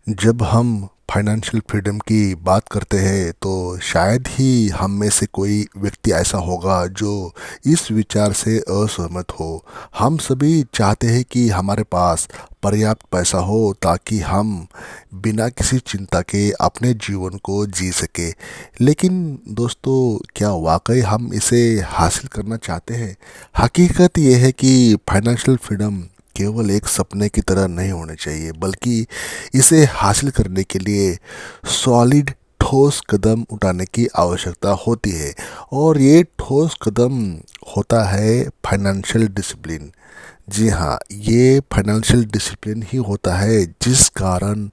जब हम financial freedom की बात करते हैं तो शायद ही हम में से कोई व्यक्ति ऐसा होगा जो इस विचार से असहमत हो। हम सभी चाहते हैं कि हमारे पास पर्याप्त पैसा हो ताकि हम बिना किसी चिंता के अपने जीवन को जी सके। लेकिन दोस्तों, क्या वाकई हम इसे हासिल करना चाहते हैं? हकीकत यह है कि फाइनेंशियल फ्रीडम केवल एक सपने की तरह नहीं होने चाहिए, बल्कि इसे हासिल करने के लिए सॉलिड ठोस कदम उठाने की आवश्यकता होती है। और ये ठोस कदम होता है फाइनेंशियल डिसिप्लिन। जी हाँ, ये फाइनेंशियल डिसिप्लिन ही होता है जिस कारण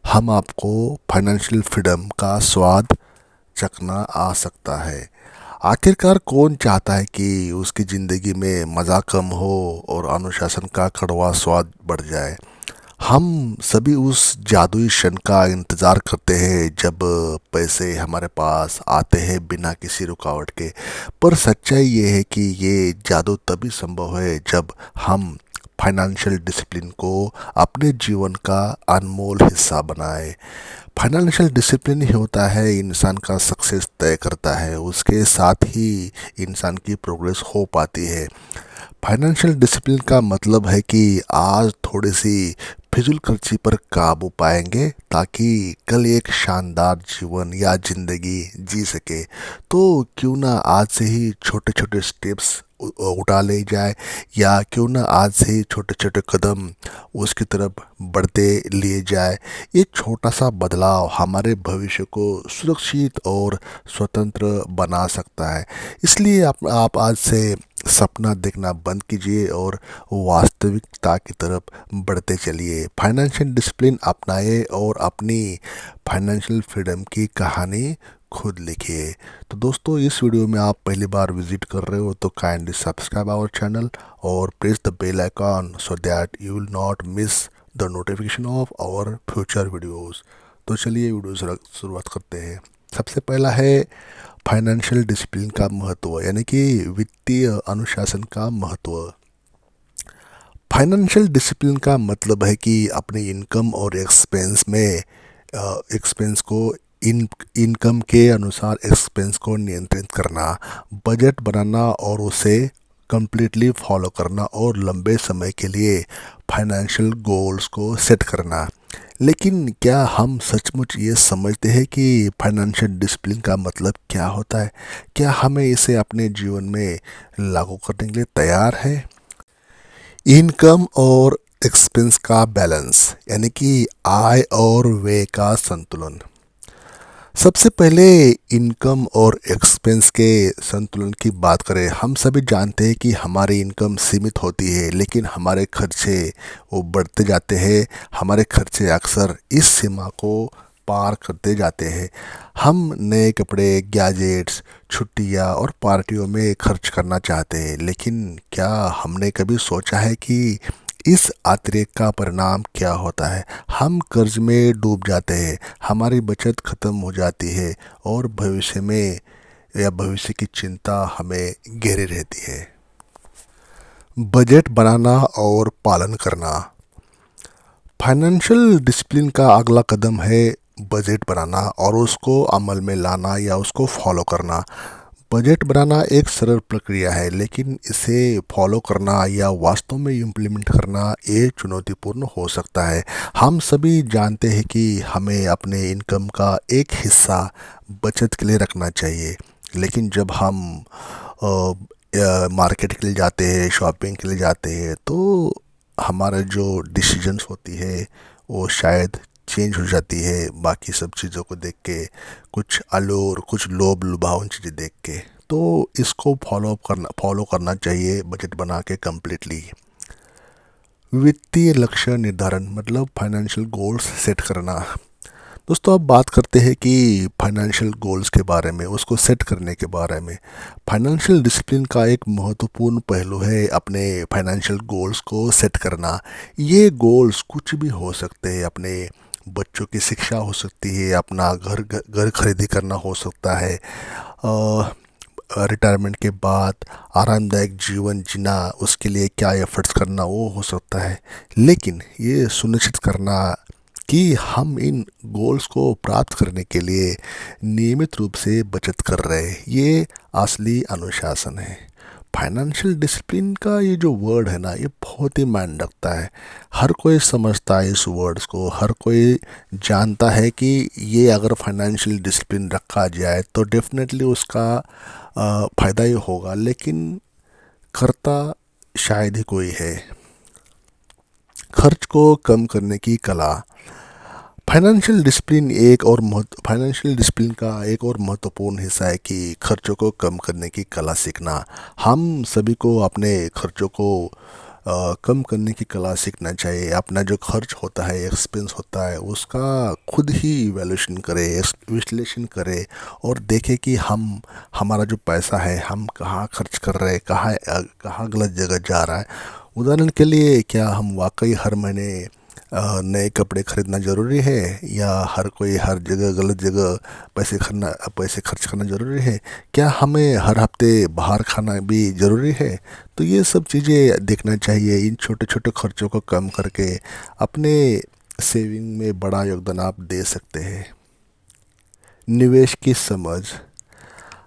हम आपको फाइनेंशियल फ्रीडम का स्वाद चखना आ सकता है। आखिरकार कौन चाहता है कि उसकी ज़िंदगी में मज़ा कम हो और अनुशासन का कड़वा स्वाद बढ़ जाए? हम सभी उस जादुई क्षण का इंतज़ार करते हैं जब पैसे हमारे पास आते हैं बिना किसी रुकावट के। पर सच्चाई ये है कि ये जादू तभी संभव है जब हम फाइनेंशियल डिसिप्लिन को अपने जीवन का अनमोल हिस्सा बनाए। फाइनेंशियल डिसिप्लिन ही होता है इंसान का सक्सेस तय करता है, उसके साथ ही इंसान की प्रोग्रेस हो पाती है। फाइनेंशियल डिसिप्लिन का मतलब है कि आज थोड़ी सी फिजूल खर्ची पर काबू पाएंगे ताकि कल एक शानदार जीवन या जिंदगी जी सके। तो क्यों ना आज से ही छोटे छोटे स्टेप्स उठा ले जाए, या क्यों ना आज से ही छोटे छोटे कदम उसकी तरफ बढ़ते लिए जाए। ये छोटा सा बदलाव हमारे भविष्य को सुरक्षित और स्वतंत्र बना सकता है। इसलिए आप आज से सपना देखना बंद कीजिए और वास्तविकता की तरफ बढ़ते चलिए। फाइनेंशियल डिसिप्लिन अपनाए और अपनी फाइनेंशियल फ्रीडम की कहानी खुद लिखिए। तो दोस्तों, इस वीडियो में आप पहली बार विजिट कर रहे हो तो काइंडली सब्सक्राइब आवर चैनल और press the bell icon so that you will not miss the notification of our future videos. तो चलिए वीडियो शुरुआत करते हैं। सबसे पहला है फाइनेंशियल डिसिप्लिन का महत्व, यानी कि वित्तीय अनुशासन का महत्व। फाइनेंशियल डिसिप्लिन का मतलब है कि अपनी इनकम और एक्सपेंस में एक्सपेंस को इनकम के अनुसार एक्सपेंस को नियंत्रित करना, बजट बनाना और उसे कम्प्लीटली फॉलो करना, और लंबे समय के लिए फाइनेंशियल गोल्स को सेट करना। लेकिन क्या हम सचमुच ये समझते हैं कि फाइनेंशियल डिसिप्लिन का मतलब क्या होता है? क्या हमें इसे अपने जीवन में लागू करने के लिए तैयार है? इनकम और एक्सपेंस का बैलेंस, यानी कि आय और व्यय का संतुलन। सबसे पहले इनकम और एक्सपेंस के संतुलन की बात करें। हम सभी जानते हैं कि हमारी इनकम सीमित होती है, लेकिन हमारे खर्चे वो बढ़ते जाते हैं। हमारे खर्चे अक्सर इस सीमा को पार करते जाते हैं। हम नए कपड़े, गैजेट्स, छुट्टियां और पार्टियों में खर्च करना चाहते हैं, लेकिन क्या हमने कभी सोचा है कि इस अतिरेक का परिणाम क्या होता है? हम कर्ज में डूब जाते हैं, हमारी बचत खत्म हो जाती है और भविष्य में या भविष्य की चिंता हमें घेरे रहती है। बजट बनाना और पालन करना। फाइनेंशियल डिसिप्लिन का अगला कदम है बजट बनाना और उसको अमल में लाना या उसको फॉलो करना। बजट बनाना एक सरल प्रक्रिया है, लेकिन इसे फॉलो करना या वास्तव में इम्प्लीमेंट करना ये चुनौतीपूर्ण हो सकता है। हम सभी जानते हैं कि हमें अपने इनकम का एक हिस्सा बचत के लिए रखना चाहिए, लेकिन जब हम मार्केट के लिए जाते हैं, शॉपिंग के लिए जाते हैं, तो हमारा जो डिसीजंस होती है वो शायद चेंज हो जाती है बाकी सब चीज़ों को देख के, कुछ अलूर, कुछ लोभ लुभावन चीज़ें देख के। तो इसको फॉलो करना चाहिए बजट बना के कम्प्लीटली। वित्तीय लक्ष्य निर्धारण मतलब फाइनेंशियल गोल्स सेट करना। दोस्तों, अब बात करते हैं कि फाइनेंशियल गोल्स के बारे में, उसको सेट करने के बारे में। फाइनेंशियल डिसिप्लिन का एक महत्वपूर्ण पहलू है अपने फाइनेंशियल गोल्स को सेट करना। ये गोल्स कुछ भी हो सकते हैं। अपने बच्चों की शिक्षा हो सकती है, अपना घर खरीदी करना हो सकता है, रिटायरमेंट के बाद आरामदायक जीवन जीना, उसके लिए क्या एफर्ट्स करना वो हो सकता है। लेकिन ये सुनिश्चित करना कि हम इन गोल्स को प्राप्त करने के लिए नियमित रूप से बचत कर रहे हैं। ये असली अनुशासन है। फाइनेंशियल डिसिप्लिन का ये जो वर्ड है ना, ये बहुत ही मायने रखता है। हर कोई समझता है इस वर्ड्स को, हर कोई जानता है कि ये अगर फाइनेंशियल डिसिप्लिन रखा जाए तो डेफिनेटली उसका फ़ायदा ही होगा, लेकिन करता शायद ही कोई है। खर्च को कम करने की कला। फाइनेंशियल डिसिप्लिन का एक और महत्वपूर्ण हिस्सा है कि खर्चों को कम करने की कला सीखना। हम सभी को अपने खर्चों को कम करने की कला सीखना चाहिए। अपना जो खर्च होता है, एक्सपेंस होता है, उसका खुद ही इवैल्यूएशन करें, विश्लेषण करें और देखें कि हमारा जो पैसा है हम कहाँ खर्च कर रहे हैं, कहाँ गलत जगह जा रहा है। उदाहरण के लिए, क्या हम वाकई हर महीने नए कपड़े खरीदना ज़रूरी है, या हर कोई हर जगह गलत जगह पैसे खर्च करना ज़रूरी है? क्या हमें हर हफ्ते बाहर खाना भी ज़रूरी है? तो ये सब चीज़ें देखना चाहिए। इन छोटे छोटे खर्चों को कम करके अपने सेविंग में बड़ा योगदान आप दे सकते हैं। निवेश की समझ।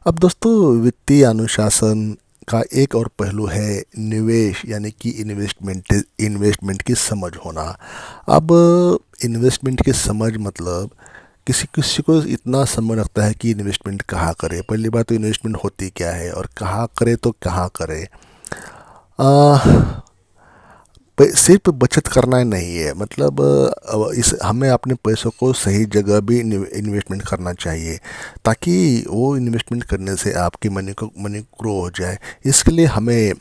अब दोस्तों, वित्तीय अनुशासन का एक और पहलू है निवेश, यानी कि इन्वेस्टमेंट की समझ होना। अब इन्वेस्टमेंट की समझ मतलब किसी किसी को इतना समझ रखता है कि इन्वेस्टमेंट कहाँ करे। पहली बात तो इन्वेस्टमेंट होती क्या है और कहाँ करे, तो कहाँ करे। आ, सिर्फ बचत करना ही नहीं है, मतलब इस हमें अपने पैसों को सही जगह भी इन्वेस्टमेंट करना चाहिए, ताकि वो इन्वेस्टमेंट करने से आपकी मनी ग्रो हो जाए। इसके लिए हमें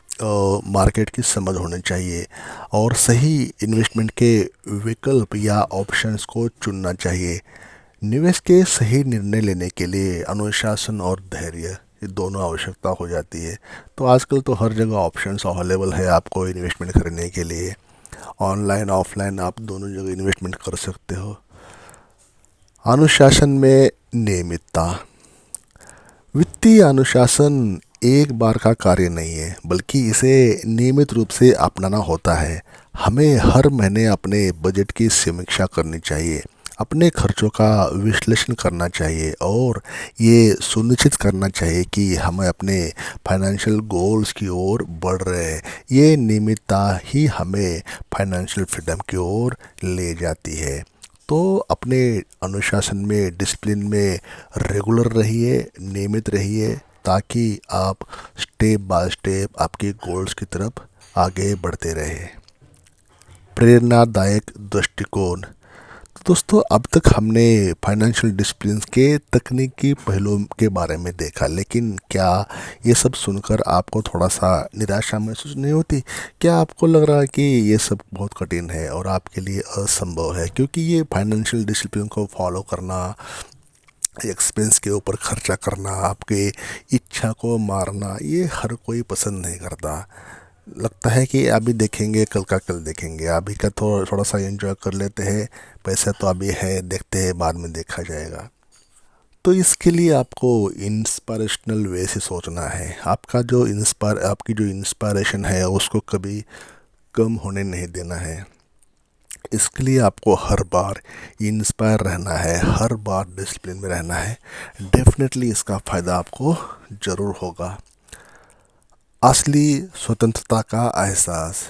मार्केट की समझ होनी चाहिए और सही इन्वेस्टमेंट के विकल्प या ऑप्शंस को चुनना चाहिए। निवेश के सही निर्णय लेने के लिए अनुशासन और धैर्य, ये दोनों आवश्यकता हो जाती है। तो आजकल तो हर जगह ऑप्शंस अवेलेबल है आपको इन्वेस्टमेंट करने के लिए। ऑनलाइन ऑफलाइन आप दोनों जगह इन्वेस्टमेंट कर सकते हो। अनुशासन में नियमितता। वित्तीय अनुशासन एक बार का कार्य नहीं है, बल्कि इसे नियमित रूप से अपनाना होता है। हमें हर महीने अपने बजट की समीक्षा करनी चाहिए, अपने खर्चों का विश्लेषण करना चाहिए और ये सुनिश्चित करना चाहिए कि हमें अपने फाइनेंशियल गोल्स की ओर बढ़ रहे हैं। ये नियमितता ही हमें फाइनेंशियल फ्रीडम की ओर ले जाती है। तो अपने अनुशासन में, डिसिप्लिन में रेगुलर रहिए, नियमित रहिए, ताकि आप स्टेप बाय स्टेप आपके गोल्स की तरफ आगे बढ़ते रहे। प्रेरणादायक दृष्टिकोण। तो दोस्तों, अब तक हमने फाइनेंशियल डिसिप्लिन के तकनीकी पहलुओं के बारे में देखा, लेकिन क्या ये सब सुनकर आपको थोड़ा सा निराशा महसूस नहीं होती? क्या आपको लग रहा है कि ये सब बहुत कठिन है और आपके लिए असंभव है? क्योंकि ये फाइनेंशियल डिसिप्लिन को फॉलो करना, एक्सपेंस के ऊपर खर्चा करना, आपके इच्छा को मारना, ये हर कोई पसंद नहीं करता। लगता है कि अभी देखेंगे, कल का कल देखेंगे, अभी का थोड़ा सा एंजॉय कर लेते हैं, पैसा तो अभी है, देखते हैं, बाद में देखा जाएगा। तो इसके लिए आपको इंस्पायरेशनल वे से सोचना है। आपकी जो इंस्पायरेशन है उसको कभी कम होने नहीं देना है। इसके लिए आपको हर बार इंस्पायर रहना है, हर बार डिसिप्लिन में रहना है। डेफिनेटली इसका फ़ायदा आपको ज़रूर होगा। असली स्वतंत्रता का एहसास।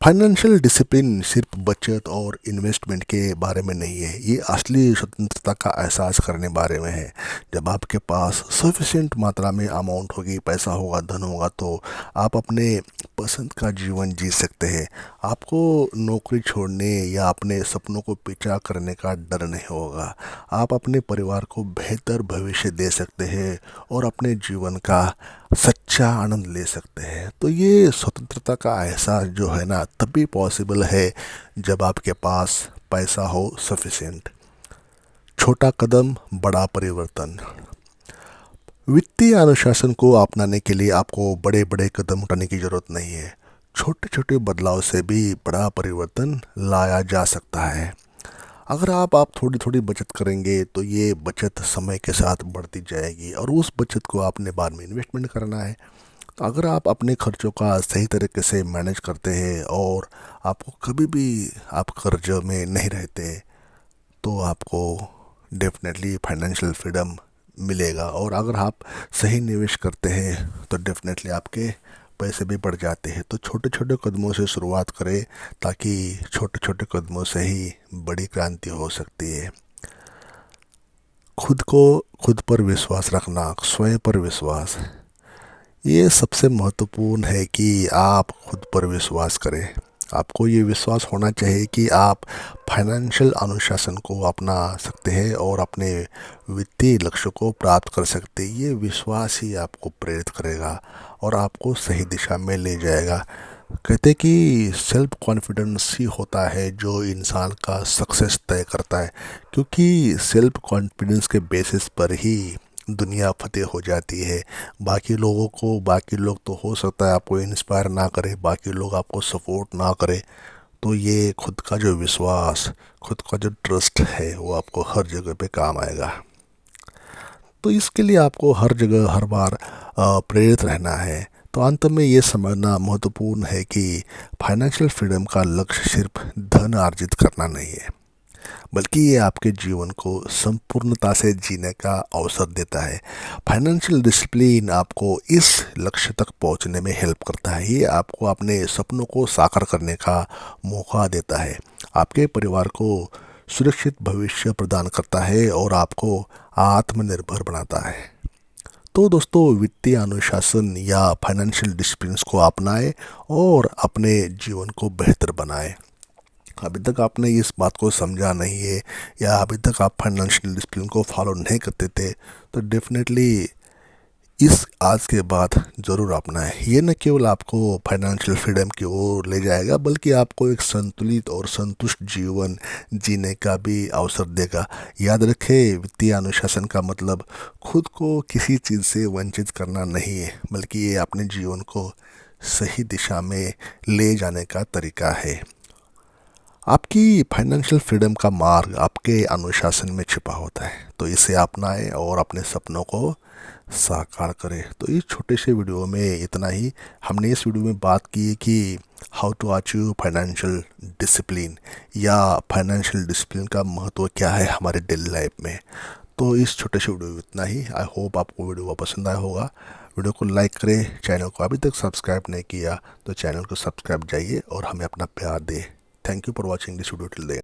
फाइनेंशियल डिसिप्लिन सिर्फ बचत और इन्वेस्टमेंट के बारे में नहीं है, ये असली स्वतंत्रता का एहसास करने बारे में है। जब आपके पास सफिशिएंट मात्रा में अमाउंट होगी, पैसा होगा, धन होगा, तो आप अपने पसंद का जीवन जी सकते हैं। आपको नौकरी छोड़ने या अपने सपनों को पीछा करने का डर नहीं होगा। आप अपने परिवार को बेहतर भविष्य दे सकते हैं और अपने जीवन का सच्चा आनंद ले सकते हैं। तो ये स्वतंत्रता का एहसास जो है ना, तभी पॉसिबल है जब आपके पास पैसा हो सफिशिएंट। छोटा कदम बड़ा परिवर्तन। वित्तीय अनुशासन को अपनाने के लिए आपको बड़े बड़े कदम उठाने की ज़रूरत नहीं है। छोटे छोटे बदलाव से भी बड़ा परिवर्तन लाया जा सकता है। अगर आप थोड़ी थोड़ी बचत करेंगे तो ये बचत समय के साथ बढ़ती जाएगी और उस बचत को आपने बाद में इन्वेस्टमेंट करना है। तो अगर आप अपने खर्चों का सही तरीके से मैनेज करते हैं और आपको कभी भी आप कर्ज में नहीं रहते, तो आपको डेफिनेटली फाइनेंशियल फ्रीडम मिलेगा। और अगर आप सही निवेश करते हैं तो डेफिनेटली आपके पैसे भी बढ़ जाते हैं। तो छोटे छोटे कदमों से शुरुआत करें, ताकि छोटे छोटे कदमों से ही बड़ी क्रांति हो सकती है। खुद पर विश्वास रखना, स्वयं पर विश्वास, ये सबसे महत्वपूर्ण है कि आप खुद पर विश्वास करें। आपको ये विश्वास होना चाहिए कि आप फाइनेंशियल अनुशासन को अपना सकते हैं और अपने वित्तीय लक्ष्य को प्राप्त कर सकते हैं। ये विश्वास ही आपको प्रेरित करेगा और आपको सही दिशा में ले जाएगा। कहते कि सेल्फ कॉन्फिडेंस ही होता है जो इंसान का सक्सेस तय करता है, क्योंकि सेल्फ कॉन्फिडेंस के बेसिस पर ही दुनिया फतेह हो जाती है। बाकी लोग तो हो सकता है आपको इंस्पायर ना करे, बाकी लोग आपको सपोर्ट ना करे, तो ये खुद का जो विश्वास, खुद का जो ट्रस्ट है वो आपको हर जगह पे काम आएगा। तो इसके लिए आपको हर जगह हर बार प्रेरित रहना है। तो अंत में ये समझना महत्वपूर्ण है कि फाइनेंशियल फ्रीडम का लक्ष्य सिर्फ धन अर्जित करना नहीं है, बल्कि ये आपके जीवन को संपूर्णता से जीने का अवसर देता है। फाइनेंशियल डिसिप्लिन आपको इस लक्ष्य तक पहुंचने में हेल्प करता है। ये आपको अपने सपनों को साकार करने का मौका देता है, आपके परिवार को सुरक्षित भविष्य प्रदान करता है और आपको आत्मनिर्भर बनाता है। तो दोस्तों, वित्तीय अनुशासन या फाइनेंशियल डिसिप्लिन को अपनाएं और अपने जीवन को बेहतर बनाएं। अभी तक आपने इस बात को समझा नहीं है या अभी तक आप फाइनेंशियल डिसिप्लिन को फॉलो नहीं करते थे, तो डेफिनेटली इस आज के बाद ज़रूर अपनाएं। ये न केवल आपको फाइनेंशियल फ्रीडम की ओर ले जाएगा, बल्कि आपको एक संतुलित और संतुष्ट जीवन जीने का भी अवसर देगा। याद रखें, वित्तीय अनुशासन का मतलब खुद को किसी चीज़ से वंचित करना नहीं है, बल्कि ये अपने जीवन को सही दिशा में ले जाने का तरीका है। आपकी फाइनेंशियल फ्रीडम का मार्ग आपके अनुशासन में छिपा होता है, तो इसे अपनाएं और अपने सपनों को साकार करें। तो इस छोटे से वीडियो में इतना ही। हमने इस वीडियो में बात की है कि how to achieve financial discipline या फाइनेंशियल डिसिप्लिन का महत्व क्या है हमारे डेली लाइफ में। तो इस छोटे से वीडियो में इतना ही। आई होप आपको वीडियो पसंद आया होगा। वीडियो को लाइक करें, चैनल को अभी तक सब्सक्राइब नहीं किया तो चैनल को सब्सक्राइब जाइए और हमें अपना प्यार दें। Thank you for watching this video till the end.